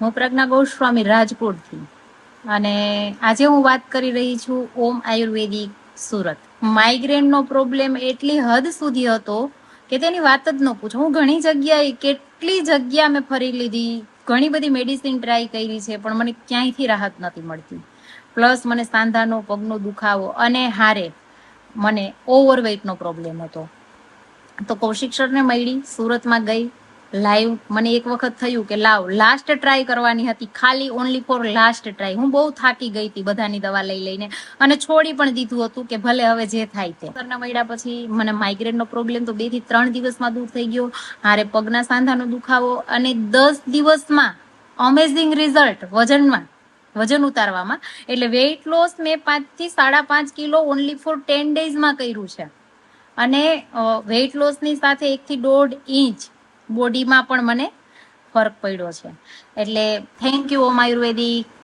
હું પ્રજ્ઞા ગોસ્વામી રાજકોટથી, અને આજે હું વાત કરી રહી છું ઓમ આયુર્વેદિક સુરત. માઇગ્રેનનો પ્રોબ્લેમ એટલી હદ સુધી હતો કે તેની વાત જ ન પૂછો. હું ઘણી જગ્યાએ કેટલી જગ્યા મેં ફરી લીધી, ઘણી બધી મેડિસિન ટ્રાય કરી છે, પણ મને ક્યાંયથી રાહત નથી મળતી. પ્લસ મને સાંધાનો પગનો દુખાવો અને હારે મને ઓવરવેઇટનો પ્રોબ્લેમ હતો. તો કૌશિક સરને મળી, સુરતમાં ગઈ લાઈવ. મને એક વખત થયું કે લાવ લાસ્ટ ટ્રાય કરવાની હતી, ખાલી ઓનલી ફોર લાસ્ટ ટ્રાય. હું બહુ થાકી ગઈ હતી બધાની દવા લઈ લઈને, અને છોડી પણ દીધું હતું કે ભલે હવે જે થાય તે. સરના મળ્યા પછી મને માઇગ્રેનનો પ્રોબ્લેમ તો 2 થી 3 દિવસમાં દૂર થઈ ગયો. હારે પગના સાંધાનો દુખાવો, અને 10 દિવસમાં અમેઝિંગ રિઝલ્ટ વજન ઉતારવામાં. એટલે વેઇટ લોસ મેં 5 થી 5.5 કિલો ઓનલી ફોર 10 ડેઝમાં કર્યું છે. અને વેઇટ લોસની સાથે 1 થી 1.5 ઇંચ બોડીમાં પણ મને ફરક પડ્યો છે. એટલે થેન્ક યુ ઓમ આયુર્વેદિક.